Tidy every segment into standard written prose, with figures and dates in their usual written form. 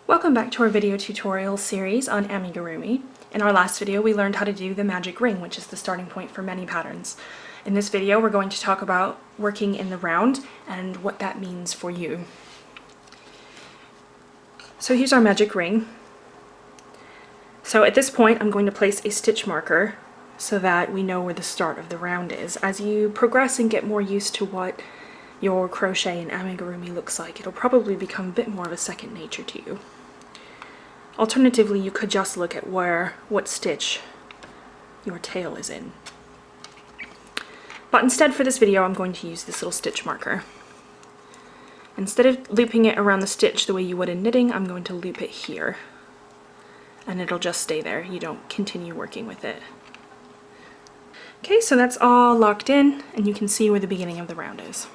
Welcome back to our video tutorial series on amigurumi. In our last video we learned how to do the magic ring, which is the starting point for many patterns. In this video we're going to talk about working in the round and what that means for you. So here's our magic ring. So at this point I'm going to place a stitch marker so that we know where the start of the round is. As you progress and get more used to what your crochet and amigurumi looks like, it'll probably become a bit more of a second nature to you. Alternatively, you could just look at what stitch your tail is in. But instead for this video I'm going to use this little stitch marker. Instead of looping it around the stitch the way you would in knitting, I'm going to loop it here. And it'll just stay there. You don't continue working with it. Okay, so that's all locked in and you can see where the beginning of the round is.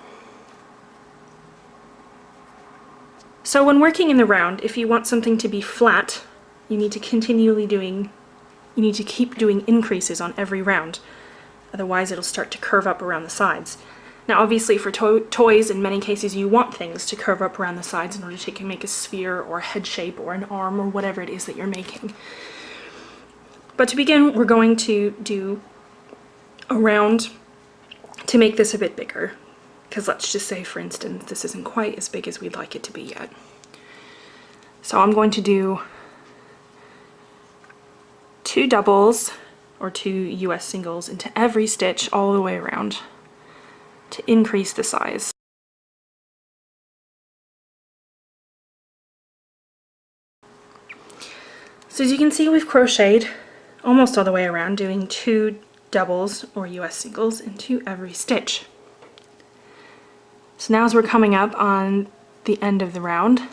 So when working in the round, if you want something to be flat, you need to keep doing increases on every round. Otherwise it'll start to curve up around the sides. Now obviously for toys, in many cases you want things to curve up around the sides in order to make a sphere or a head shape or an arm or whatever it is that you're making. But to begin, we're going to do a round to make this a bit bigger. Because let's just say, for instance, this isn't quite as big as we'd like it to be yet. So I'm going to do 2 doubles or 2 US singles into every stitch all the way around to increase the size. So as you can see, we've crocheted almost all the way around, doing 2 doubles or US singles into every stitch. So now as we're coming up on the end of the round,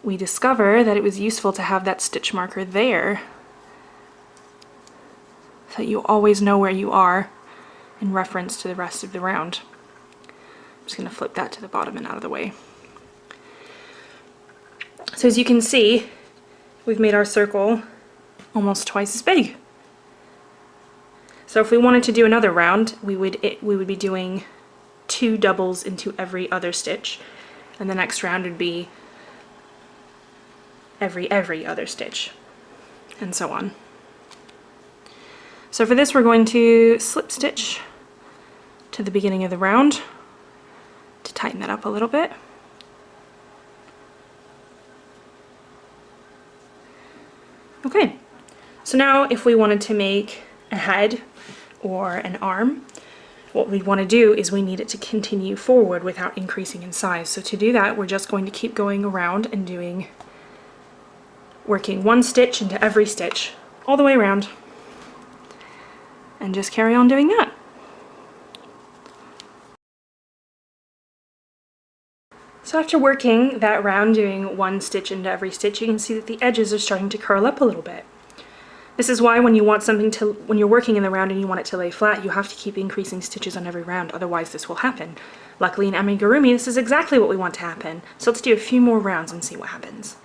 we discover that it was useful to have that stitch marker there so that you always know where you are in reference to the rest of the round. I'm just going to flip that to the bottom and out of the way. So as you can see, we've made our circle almost twice as big. So if we wanted to do another round, we would be doing 2 doubles into every other stitch, and the next round would be every other stitch, and so on. So for this we're going to slip stitch to the beginning of the round to tighten that up a little bit. Okay, so now if we wanted to make a head or an arm, what we want to do is we need it to continue forward without increasing in size. So to do that, we're just going to keep going around and working 1 stitch into every stitch all the way around, and just carry on doing that. So after working that round, doing 1 stitch into every stitch, you can see that the edges are starting to curl up a little bit. This is why when you're working in the round and you want it to lay flat, you have to keep increasing stitches on every round, otherwise this will happen. Luckily in amigurumi, this is exactly what we want to happen. So let's do a few more rounds and see what happens.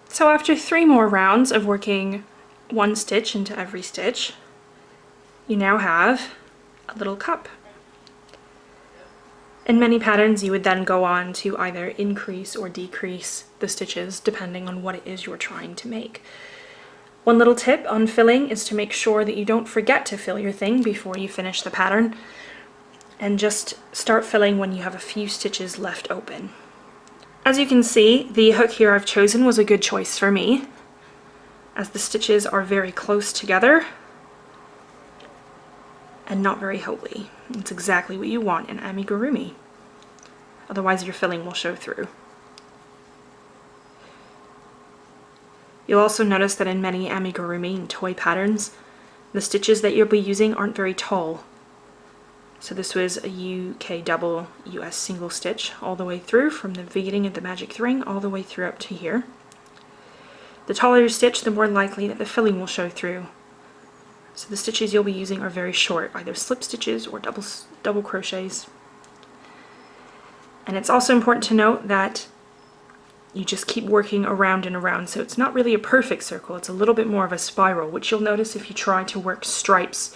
So after 3 more rounds of working 1 stitch into every stitch, you now have a little cup. In many patterns, you would then go on to either increase or decrease the stitches depending on what it is you're trying to make. One little tip on filling is to make sure that you don't forget to fill your thing before you finish the pattern, and just start filling when you have a few stitches left open. As you can see, the hook here I've chosen was a good choice for me, as the stitches are very close together and not very holy. It's exactly what you want in amigurumi. Otherwise your filling will show through. You'll also notice that in many amigurumi and toy patterns, the stitches that you'll be using aren't very tall. So this was a UK double US single stitch all the way through from the beginning of the magic ring all the way through up to here. The taller your stitch, the more likely that the filling will show through. So the stitches you'll be using are very short, either slip stitches or double crochets. And it's also important to note that you just keep working around and around, so it's not really a perfect circle, it's a little bit more of a spiral, which you'll notice if you try to work stripes,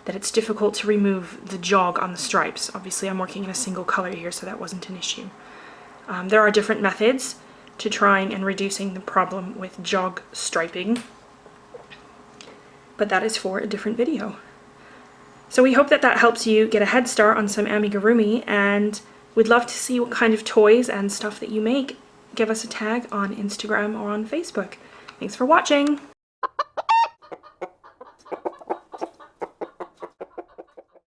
that it's difficult to remove the jog on the stripes. Obviously I'm working in a single color here, so that wasn't an issue. There are different methods to trying and reducing the problem with jog striping, but that is for a different video. So we hope that that helps you get a head start on some amigurumi, and we'd love to see what kind of toys and stuff that you make. Give us a tag on Instagram or on Facebook. Thanks for watching!